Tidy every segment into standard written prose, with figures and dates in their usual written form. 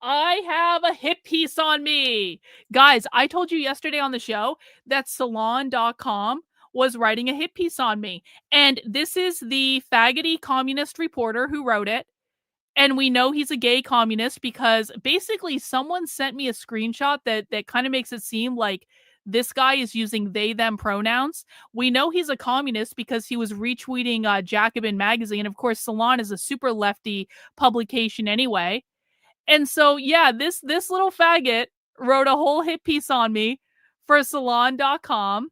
I have a hit piece on me. Guys, I told you yesterday on the show that Salon.com was writing a hit piece on me. And this is the faggoty communist reporter who wrote it. And we know he's a gay communist because basically someone sent me a screenshot that kind of makes it seem like this guy is using they, them pronouns. We know he's a communist because he was retweeting Jacobin magazine. Of course, Salon is a super lefty publication anyway. And so, yeah, this little faggot wrote a whole hit piece on me for Salon.com.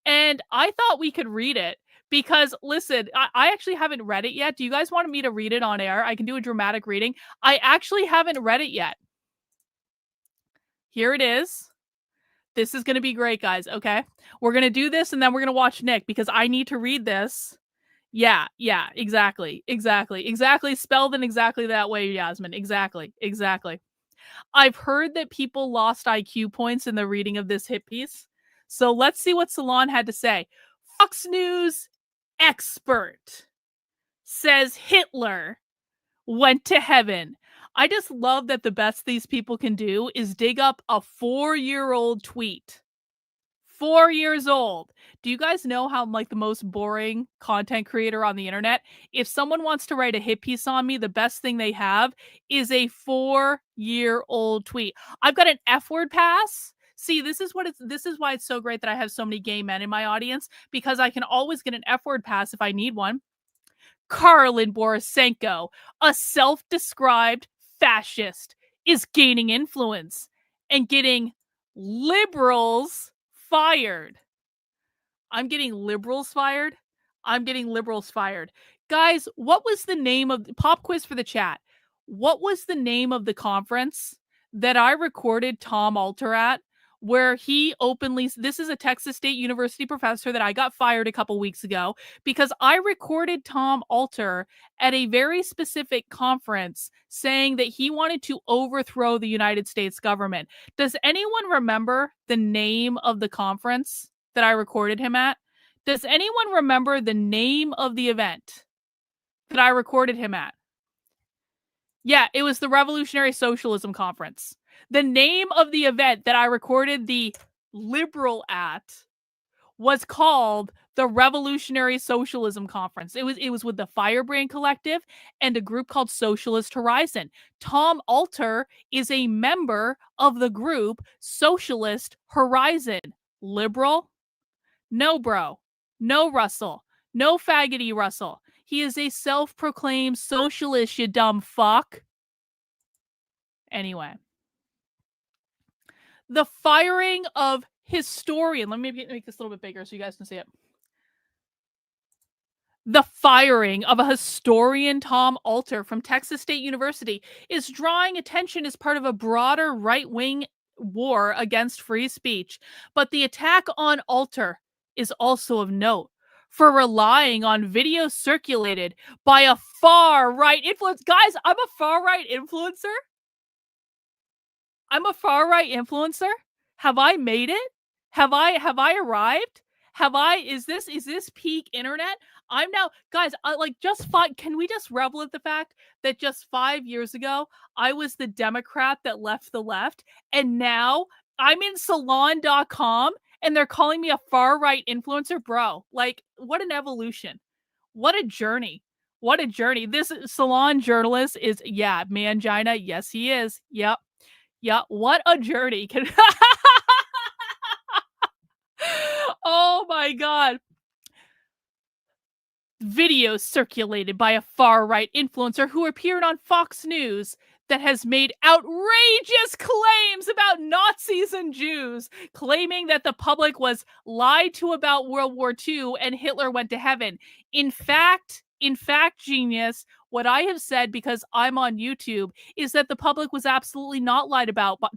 And I thought we could read it because, listen, I actually haven't read it yet. Do you guys want me to read it on air? I can do a dramatic reading. I actually haven't read it yet. Here it is. This is going to be great, guys. Okay. We're going to do this and then we're going to watch Nick because I need to read this. Yeah, exactly. Spelled in exactly that way, Yasmin. Exactly. I've heard that people lost IQ points in the reading of this hit piece. So let's see what Salon had to say. Fox News expert says Hitler went to heaven. I just love that the best these people can do is dig up a 4-year-old tweet. 4 years old. Do you guys know how I'm like the most boring content creator on the internet? If someone wants to write a hit piece on me, the best thing they have is a 4-year-old tweet. I've got an F-word pass. See, this is why it's so great that I have so many gay men in my audience, because I can always get an F-word pass if I need one. Karlyn Borysenko, a self-described fascist, is gaining influence and getting liberals fired. I'm getting liberals fired. Guys, what was the name of pop quiz for the chat? What was the name of the conference that I recorded Tom Alter at, where he openly, this is a Texas State University professor that I got fired a couple weeks ago because I recorded Tom Alter at a very specific conference saying that he wanted to overthrow the United States government. Does anyone remember the name of the conference that I recorded him at? Does anyone remember the name of the event that I recorded him at? Yeah, it was the Revolutionary Socialism Conference. The name of the event that I recorded the liberal at was called the Revolutionary Socialism Conference. It was with the Firebrand Collective and a group called Socialist Horizon. Tom Alter is a member of the group Socialist Horizon. Liberal? No, bro. No, Russell. No, faggoty Russell. He is a self-proclaimed socialist, you dumb fuck. Anyway. The firing of historian. Let me make this a little bit bigger so you guys can see it. The firing of a historian, Tom Alter, from Texas State University is drawing attention as part of a broader right-wing war against free speech. But the attack on Alter is also of note for relying on videos circulated by a far-right influencer. Guys, I'm a far-right influencer. Have I made it? Have I arrived? Is this peak internet? I'm now, guys, can we just revel at the fact that just 5 years ago, I was the Democrat that left the left, and now I'm in Salon.com, and they're calling me a far-right influencer? Bro, like, what an evolution. What a journey. This Salon journalist is, mangina. Yes, he is. Yep. Yeah, what a journey. Oh my God. Videos circulated by a far-right influencer who appeared on Fox News that has made outrageous claims about Nazis and Jews, claiming that the public was lied to about World War II and Hitler went to heaven. In fact, genius, what I have said, because I'm on YouTube, is that the public was absolutely not lied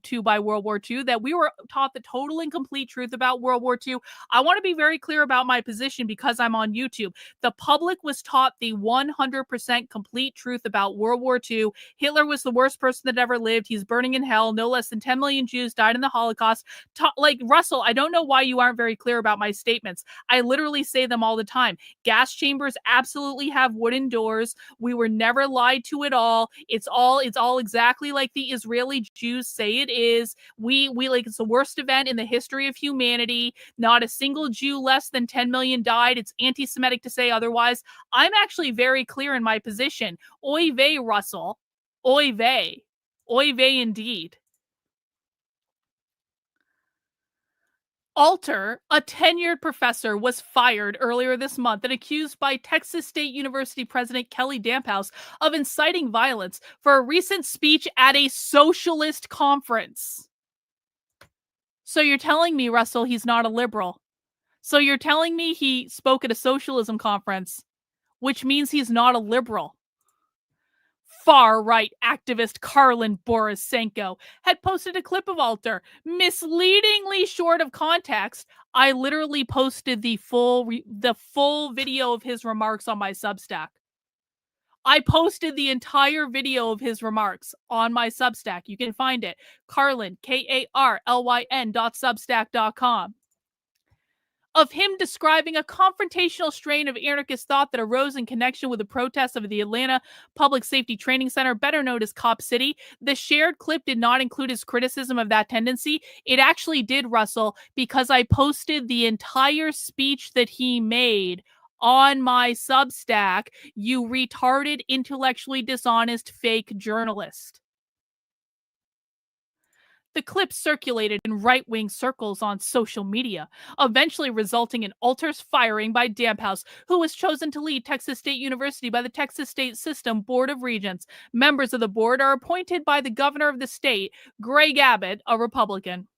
to by World War II, that we were taught the total and complete truth about World War II. I want to be very clear about my position because I'm on YouTube. The public was taught the 100% complete truth about World War II. Hitler was the worst person that ever lived. He's burning in hell. No less than 10 million Jews died in the Holocaust. Russell, I don't know why you aren't very clear about my statements. I literally say them all the time. Gas chambers absolutely have wooden doors. We were were never lied to at all. It's all exactly like the Israeli Jews say it is. We like, it's the worst event in the history of humanity. Not a single Jew less than 10 million died. It's anti-Semitic to say otherwise. I'm actually very clear in my position. Oy vey, Russell. Oy vey. Oy vey indeed. Alter, a tenured professor, was fired earlier this month and accused by Texas State University President Kelly Damphouse of inciting violence for a recent speech at a socialist conference. So you're telling me, Russell, he's not a liberal. So you're telling me he spoke at a socialism conference, which means he's not a liberal. Far-right activist Karlyn Borysenko had posted a clip of Alter, misleadingly short of context. I literally posted the full video of his remarks on my Substack. I posted the entire video of his remarks on my Substack. You can find it. Karlyn, KARLYN.substack.com. Of him describing a confrontational strain of anarchist thought that arose in connection with the protests of the Atlanta Public Safety Training Center, better known as Cop City. The shared clip did not include his criticism of that tendency. It actually did, Russell, because I posted the entire speech that he made on my Substack, you retarded, intellectually dishonest, fake journalist. The clip circulated in right-wing circles on social media, eventually resulting in Alter's firing by Damphouse, who was chosen to lead Texas State University by the Texas State System Board of Regents. Members of the board are appointed by the governor of the state, Greg Abbott, a Republican.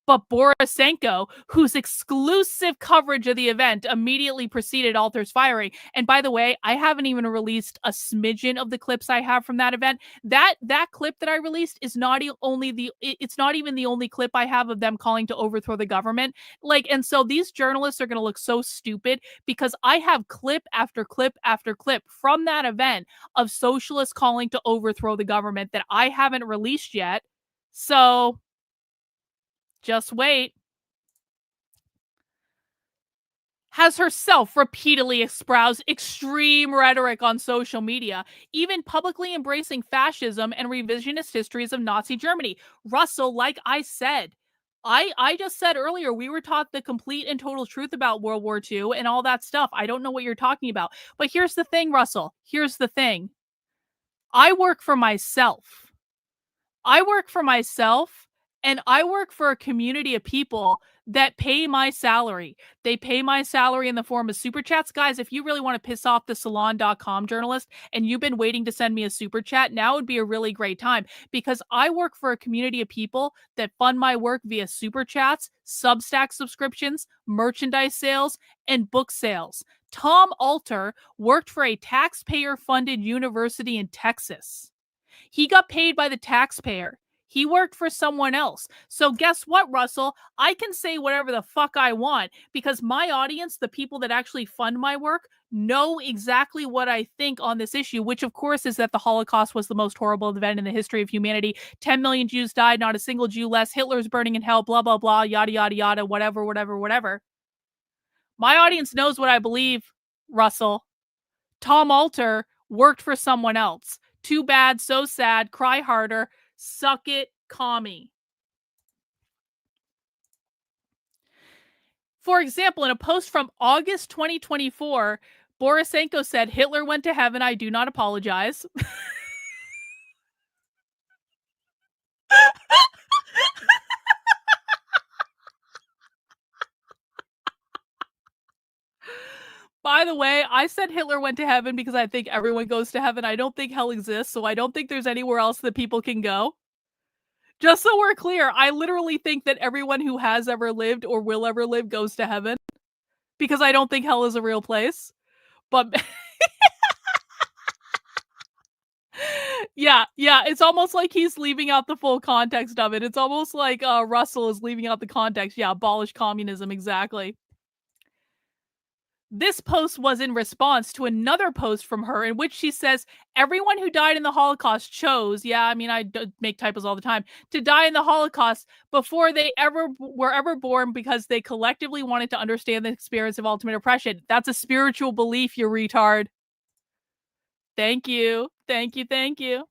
But Borysenko, whose exclusive coverage of the event immediately preceded Alter's firing, and by the way, I haven't even released a smidgen of the clips I have from that event. That clip that I released is not it's not even the only clip I have of them calling to overthrow the government. Like, and so these journalists are going to look so stupid because I have clip after clip after clip from that event of socialists calling to overthrow the government that I haven't released yet. So just wait. Has herself repeatedly espoused extreme rhetoric on social media, even publicly embracing fascism and revisionist histories of Nazi Germany. Russell, like I said, I just said earlier, we were taught the complete and total truth about World War II and all that stuff. I don't know what you're talking about. But here's the thing, Russell. Here's the thing. I work for myself. And I work for a community of people that pay my salary. They pay my salary in the form of super chats. Guys, if you really want to piss off the Salon.com journalist and you've been waiting to send me a super chat, now would be a really great time because I work for a community of people that fund my work via super chats, Substack subscriptions, merchandise sales, and book sales. Tom Alter worked for a taxpayer-funded university in Texas. He got paid by the taxpayer. He worked for someone else. So guess what, Russell? I can say whatever the fuck I want because my audience, the people that actually fund my work, know exactly what I think on this issue, which of course is that the Holocaust was the most horrible event in the history of humanity. 10 million Jews died, not a single Jew less. Hitler's burning in hell, blah, blah, blah, yada, yada, yada, whatever, whatever, whatever. My audience knows what I believe, Russell. Tom Alter worked for someone else. Too bad, so sad, cry harder, suck it, commie. For example, in a post from August 2024, Borysenko said, Hitler went to heaven, I do not apologize. By the way, I said Hitler went to heaven because I think everyone goes to heaven. I don't think hell exists, so I don't think there's anywhere else that people can go. Just so we're clear, I literally think that everyone who has ever lived or will ever live goes to heaven because I don't think hell is a real place. But yeah, it's almost like he's leaving out the full context of it. It's almost like Russell is leaving out the context. Yeah, abolish communism, exactly. This post was in response to another post from her in which she says, everyone who died in the Holocaust chose, yeah, I mean, I make typos all the time, to die in the Holocaust before they were ever born because they collectively wanted to understand the experience of ultimate oppression. That's a spiritual belief, you retard. Thank you. Thank you. Thank you.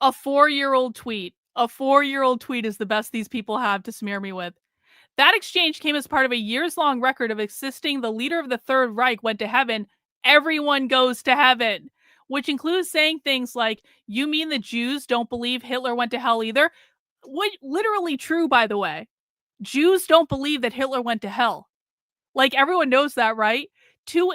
A 4-year-old tweet. A 4-year-old tweet is the best these people have to smear me with. That exchange came as part of a years-long record of insisting the leader of the Third Reich went to heaven. Everyone goes to heaven, which includes saying things like, you mean the Jews don't believe Hitler went to hell either? What literally true, by the way. Jews don't believe that Hitler went to hell. Like, everyone knows that, right?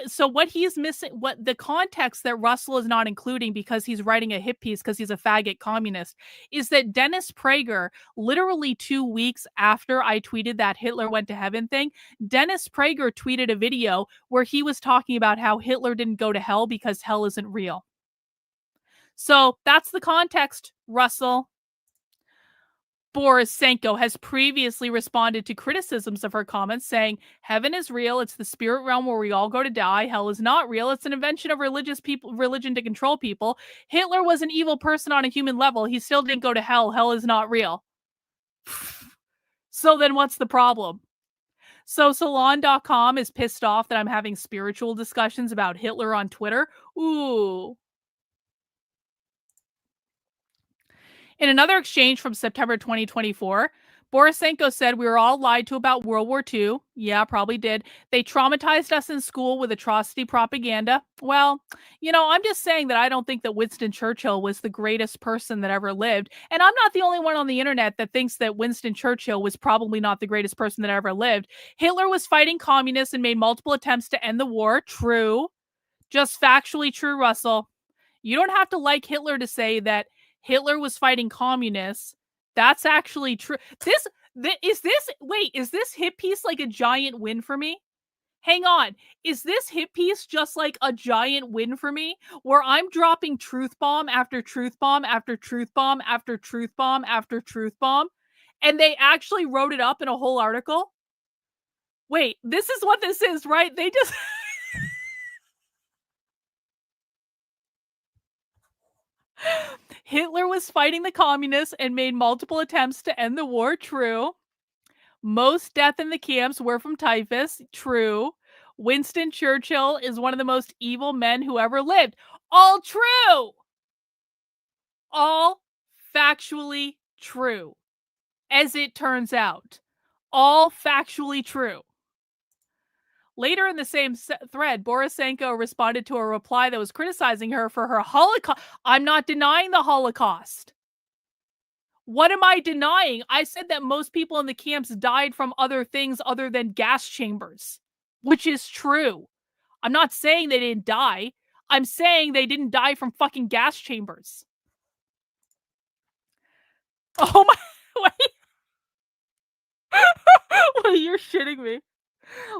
So what he's missing, what the context that Russell is not including because he's writing a hit piece because he's a faggot communist, is that Dennis Prager, literally 2 weeks after I tweeted that Hitler went to heaven thing, Dennis Prager tweeted a video where he was talking about how Hitler didn't go to hell because hell isn't real. So that's the context, Russell. Borysenko has previously responded to criticisms of her comments, saying, heaven is real, it's the spirit realm where we all go to die. Hell is not real, it's an invention of religion to control people. Hitler was an evil person on a human level. He still didn't go to hell. Hell is not real. So then what's the problem? So Salon.com is pissed off that I'm having spiritual discussions about Hitler on Twitter. Ooh. In another exchange from September 2024, Borysenko said we were all lied to about World War II. Yeah, probably did. They traumatized us in school with atrocity propaganda. Well, I'm just saying that I don't think that Winston Churchill was the greatest person that ever lived. And I'm not the only one on the internet that thinks that Winston Churchill was probably not the greatest person that ever lived. Hitler was fighting communists and made multiple attempts to end the war. True. Just factually true, Russell. You don't have to like Hitler to say that Hitler was fighting communists. That's actually true. Is this hit piece like a giant win for me? Hang on. Is this hit piece just like a giant win for me? Where I'm dropping truth bomb after truth bomb after truth bomb after truth bomb after truth bomb, and they actually wrote it up in a whole article? Wait, this is what this is, right? They just... Hitler was fighting the communists and made multiple attempts to end the war. True. Most death in the camps were from typhus. True. Winston Churchill is one of the most evil men who ever lived. All true. All factually true. As it turns out. All factually true. Later in the same thread, Borysenko responded to a reply that was criticizing her for her Holocaust. I'm not denying the Holocaust. What am I denying? I said that most people in the camps died from other things other than gas chambers, which is true. I'm not saying they didn't die. I'm saying they didn't die from fucking gas chambers. Oh my, wait. You're shitting me.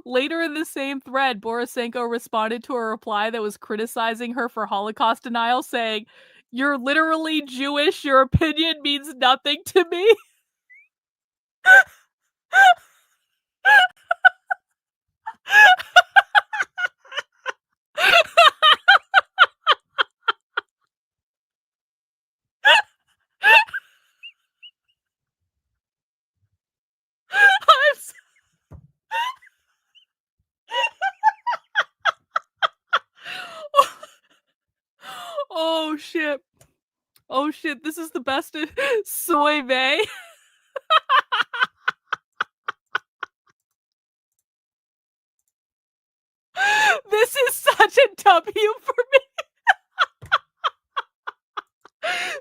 Later in the same thread, Borysenko responded to a reply that was criticizing her for Holocaust denial, saying, you're literally Jewish, your opinion means nothing to me. Oh shit. Oh shit, this is the best. Soy vey. This is such a W for me.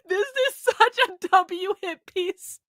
This is such a W hit piece.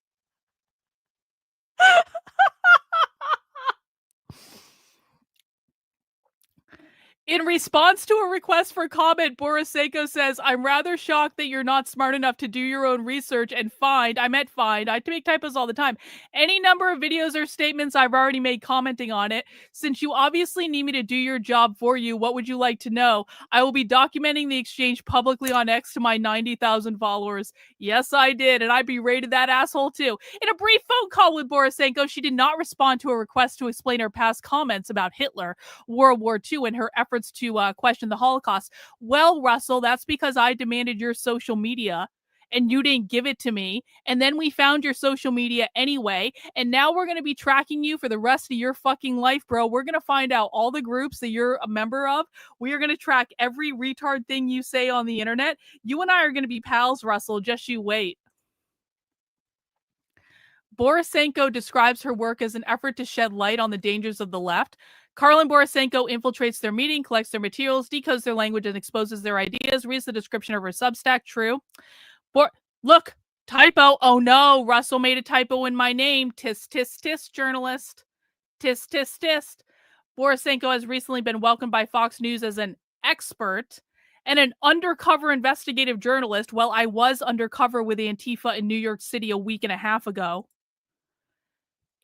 In response to a request for comment, Borysenko says, I'm rather shocked that you're not smart enough to do your own research and find, I make typos all the time, any number of videos or statements I've already made commenting on it. Since you obviously need me to do your job for you, what would you like to know? I will be documenting the exchange publicly on X to my 90,000 followers. Yes, I did, and I berated that asshole too. In a brief phone call with Borysenko, she did not respond to a request to explain her past comments about Hitler, World War II, and her efforts to question the Holocaust. Well, Russell, that's because I demanded your social media, and you didn't give it to me. And then we found your social media anyway. And now we're going to be tracking you for the rest of your fucking life, bro. We're going to find out all the groups that you're a member of. We are going to track every retard thing you say on the internet. You and I are going to be pals, Russell. Just you wait. Borysenko describes her work as an effort to shed light on the dangers of the left. Karlyn Borysenko infiltrates their meeting, collects their materials, decodes their language, and exposes their ideas. Reads the description of her Substack. True. Look, typo. Oh no, Russell made a typo in my name. Tisk, tisk, tisk, journalist. Tisk, tisk, tisk. Borysenko has recently been welcomed by Fox News as an expert and an undercover investigative journalist. Well, I was undercover with Antifa in New York City a week and a half ago.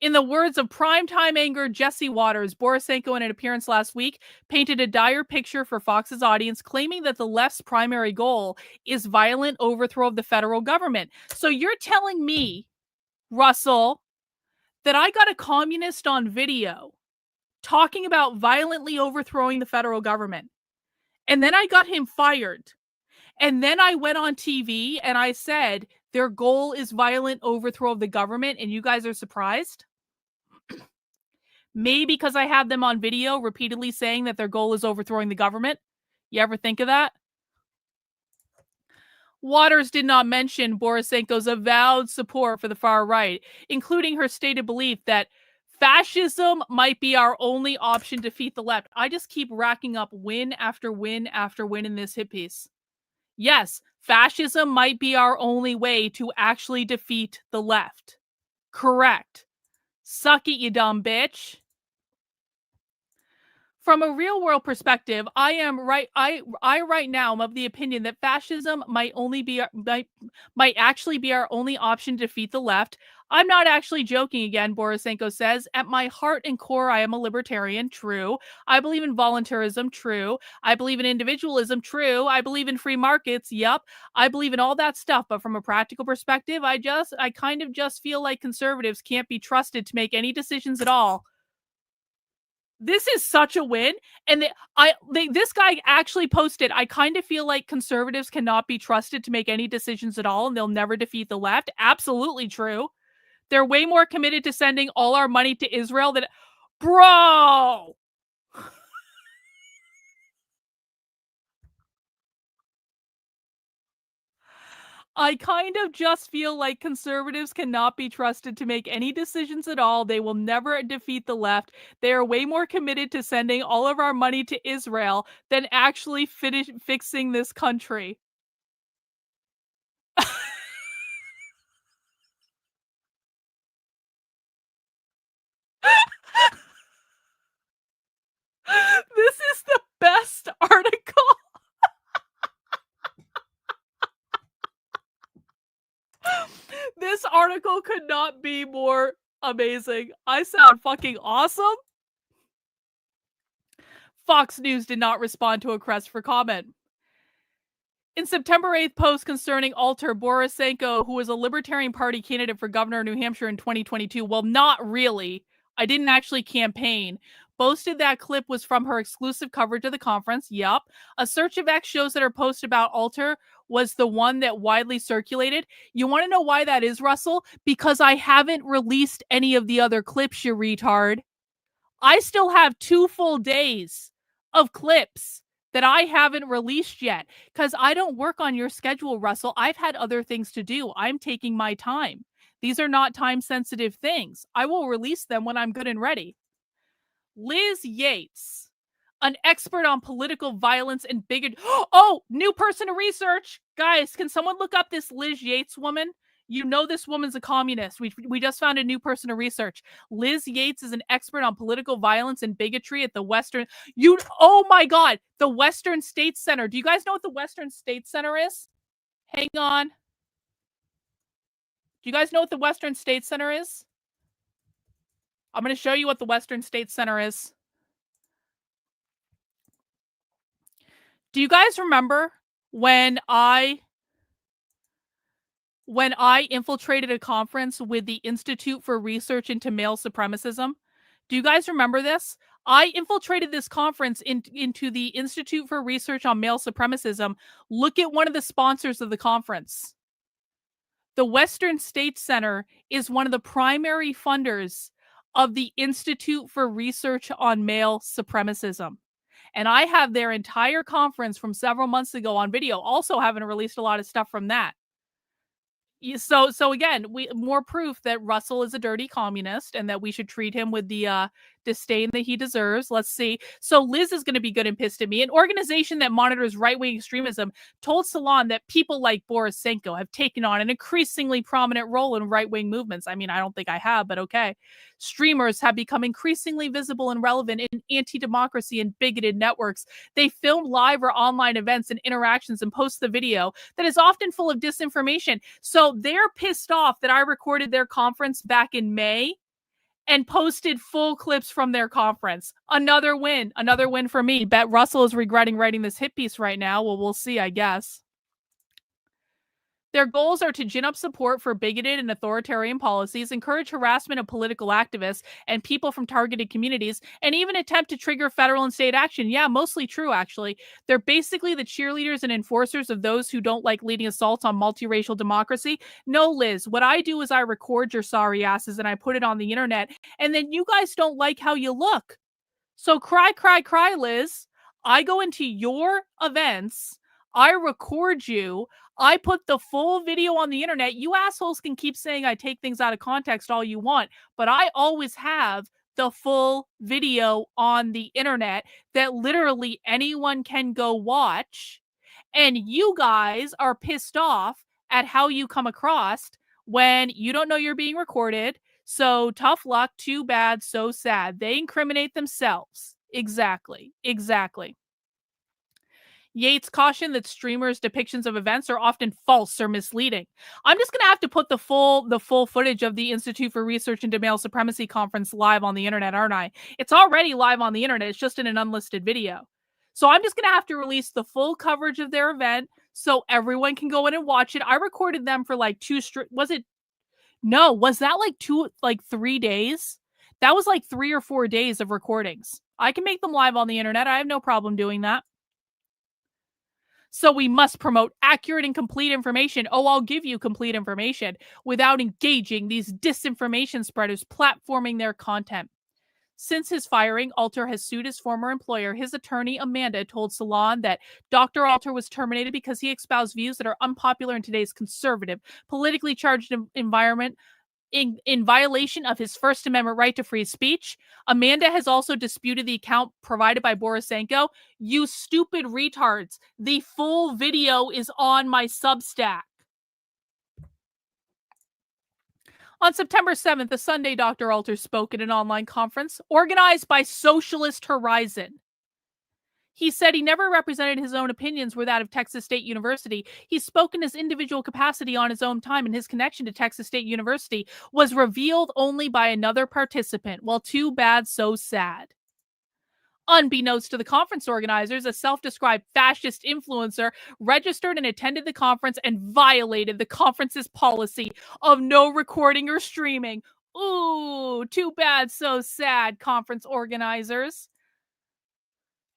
In the words of primetime anchor Jesse Waters, Borysenko, in an appearance last week, painted a dire picture for Fox's audience, claiming that the left's primary goal is violent overthrow of the federal government. So you're telling me, Russell, that I got a communist on video talking about violently overthrowing the federal government, and then I got him fired, and then I went on TV and I said their goal is violent overthrow of the government, and you guys are surprised? Maybe because I have them on video repeatedly saying that their goal is overthrowing the government. You ever think of that? Waters did not mention Borysenko's avowed support for the far right, including her stated belief that fascism might be our only option to defeat the left. I just keep racking up win after win after win in this hit piece. Yes, fascism might be our only way to actually defeat the left. Correct. Suck it, you dumb bitch. From a real world perspective, I right now am of the opinion that fascism might actually be our only option to defeat the left. I'm not actually joking again, Borysenko says. At my heart and core, I am a libertarian. True. I believe in voluntarism. True. I believe in individualism. True. I believe in free markets. Yep. I believe in all that stuff. But from a practical perspective, I kind of just feel like conservatives can't be trusted to make any decisions at all. This is such a win. And this guy actually posted, I kind of feel like conservatives cannot be trusted to make any decisions at all, and they'll never defeat the left. Absolutely true. They're way more committed to sending all our money to Israel than... Bro! I kind of just feel like conservatives cannot be trusted to make any decisions at all. They will never defeat the left. They are way more committed to sending all of our money to Israel than actually fixing this country. This is the best article. This article could not be more amazing. I sound fucking awesome. Fox News did not respond to a request for comment. In September 8th post concerning Alter, Borysenko, who was a Libertarian Party candidate for governor of New Hampshire in 2022, well, not really. I didn't actually campaign. Boasted that clip was from her exclusive coverage of the conference. Yup. A search of X shows that her post about Alter was the one that widely circulated. You want to know why that is, Russell? Because I haven't released any of the other clips, you retard. I still have 2 full days of clips that I haven't released yet because I don't work on your schedule, Russell. I've had other things to do. I'm taking my time. These are not time-sensitive things. I will release them when I'm good and ready. Liz Yates, an expert on political violence and bigotry. Oh, new person to research. Guys, can someone look up this Liz Yates woman? You know this woman's a communist. We just found a new person to research. Liz Yates is an expert on political violence and bigotry at the Western... Oh my God, the Western States Center. Do you guys know what the Western States Center is? Hang on. Do you guys know what the Western States Center is? I'm going to show you what the Western States Center is. Do you guys remember when I infiltrated a conference with the Institute for Research into Male Supremacism? Do you guys remember this? I infiltrated this conference into the Institute for Research on Male Supremacism. Look at one of the sponsors of the conference. The Western States Center is one of the primary funders of the Institute for Research on Male Supremacism. And I have their entire conference from several months ago on video. Also haven't released a lot of stuff from that. So again, we more proof that Russell is a dirty communist and that we should treat him with the disdain that he deserves. Let's see. So Liz is going to be good and pissed at me. An organization that monitors right-wing extremism told Salon that people like Borysenko have taken on an increasingly prominent role in right-wing movements. I mean, I don't think I have, but okay. Streamers have become increasingly visible and relevant in anti-democracy and bigoted networks. They film live or online events and interactions and post the video that is often full of disinformation. So they're pissed off that I recorded their conference back in May and posted full clips from their conference. Another win for me. Bet Russell is regretting writing this hit piece right now. Well, we'll see, I guess. Their goals are to gin up support for bigoted and authoritarian policies, encourage harassment of political activists and people from targeted communities, and even attempt to trigger federal and state action. Yeah, mostly true, actually. They're basically the cheerleaders and enforcers of those who don't like leading assaults on multiracial democracy. No, Liz, what I do is I record your sorry asses and I put it on the internet, and then you guys don't like how you look. So cry, cry, cry, Liz. I go into your events, I record you, I put the full video on the internet. You assholes can keep saying I take things out of context all you want, but I always have the full video on the internet that literally anyone can go watch. And you guys are pissed off at how you come across when you don't know you're being recorded. So tough luck, too bad, so sad. They incriminate themselves. Exactly. Yates cautioned that streamers' depictions of events are often false or misleading. I'm just gonna have to put the full footage of the Institute for Research into Male Supremacy conference live on the internet, aren't I? It's already live on the internet. It's just in an unlisted video. So I'm just gonna have to release the full coverage of their event so everyone can go in and watch it. I recorded them for like was that like 3 days? That was like 3 or 4 days of recordings. I can make them live on the internet. I have no problem doing that. So we must promote accurate and complete information. Oh, I'll give you complete information without engaging these disinformation spreaders platforming their content. Since his firing, Alter has sued his former employer. His attorney, Amanda, told Salon that Dr. Alter was terminated because he espoused views that are unpopular in today's conservative, politically charged environment, in violation of his First Amendment right to free speech. Amanda has also disputed the account provided by Borysenko. You stupid retards. The full video is on my Substack. On September 7th, the Sunday, Dr. Alter spoke at an online conference organized by Socialist Horizon. He said he never represented his own opinions were that of Texas State University. He spoke in his individual capacity on his own time, and his connection to Texas State University was revealed only by another participant. Well, too bad, so sad. Unbeknownst to the conference organizers, a self-described fascist influencer registered and attended the conference and violated the conference's policy of no recording or streaming. Ooh, too bad, so sad, conference organizers.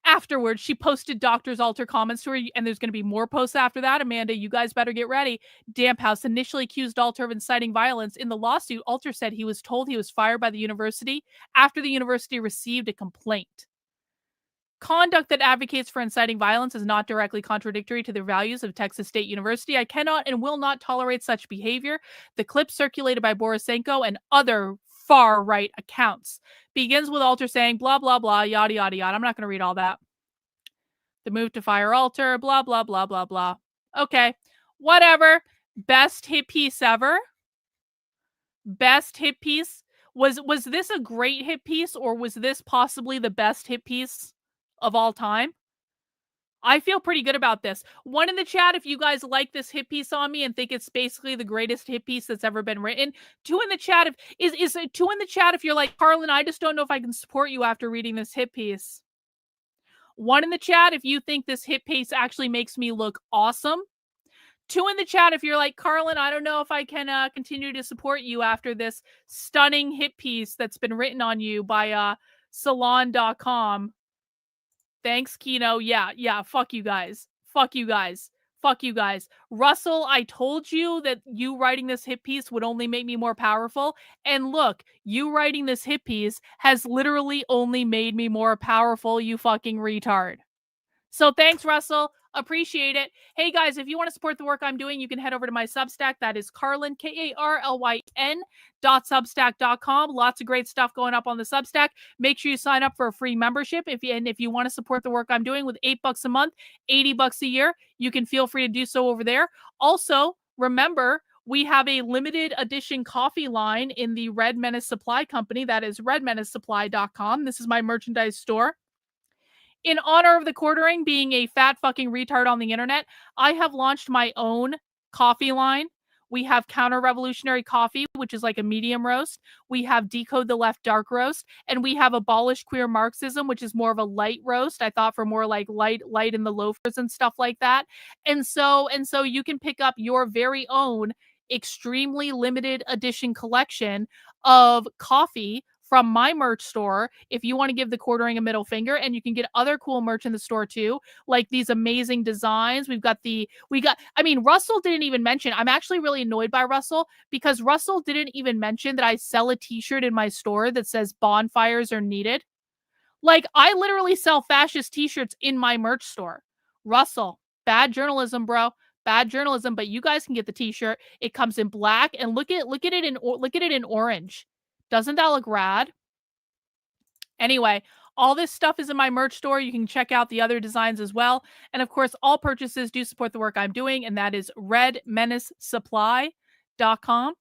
Afterwards, she posted Dr. Alter comments to her, and there's going to be more posts after that. Amanda, you guys better get ready. Damp House initially accused Alter of inciting violence. In the lawsuit, Alter said he was told he was fired by the university after the university received a complaint. Conduct that advocates for inciting violence is not directly contradictory to the values of Texas State University. I cannot and will not tolerate such behavior. The clip circulated by Borysenko and other far-right accounts begins with Alter saying, blah, blah, blah, yada, yada, yada. I'm not going to read all that. The move to fire Alter, blah, blah, blah, blah, blah. Okay, whatever. Best hit piece ever. Best hit piece. Was this a great hit piece, or was this possibly the best hit piece of all time? I feel pretty good about this. One in the chat if you guys like this hit piece on me and think it's basically the greatest hit piece that's ever been written. Two in the chat if you're like, Karlyn, I just don't know if I can support you after reading this hit piece. One in the chat if you think this hit piece actually makes me look awesome. Two in the chat if you're like, Karlyn, I don't know if I can continue to support you after this stunning hit piece that's been written on you by salon.com. Thanks, Kino. Yeah, fuck you guys. Fuck you guys. fuck you guys. Russell, I told you that you writing this hit piece would only make me more powerful. And look, you writing this hit piece has literally only made me more powerful, you fucking retard. So thanks, Russell. Appreciate it. Hey, guys, if you want to support the work I'm doing, you can head over to my Substack. That is Karlyn, KARLYN.substack.com. Lots of great stuff going up on the Substack. Make sure you sign up for a free membership. If you want to support the work I'm doing with $8 a month, $80 a year, you can feel free to do so over there. Also, remember, we have a limited edition coffee line in the Red Menace Supply Company. That is redmenacesupply.com. This is my merchandise store. In honor of the quartering being a fat fucking retard on the internet, I have launched my own coffee line. We have Counter Revolutionary Coffee, which is like a medium roast. We have Decode the Left dark roast, and we have Abolish Queer Marxism, which is more of a light roast. I thought for more like light in the loafers and stuff like that. And so you can pick up your very own extremely limited edition collection of coffee from my merch store if you want to give the quartering a middle finger. And you can get other cool merch in the store too, like these amazing designs. Russell didn't even mention, I'm actually really annoyed by Russell because Russell didn't even mention that I sell a t-shirt in my store that says bonfires are needed. Like, I literally sell fascist t-shirts in my merch store. Russell, bad journalism, bro. Bad journalism, but you guys can get the t-shirt. It comes in black, and look at it in orange. Doesn't that look rad? Anyway, all this stuff is in my merch store. You can check out the other designs as well. And of course, all purchases do support the work I'm doing, and that is redmenacesupply.com.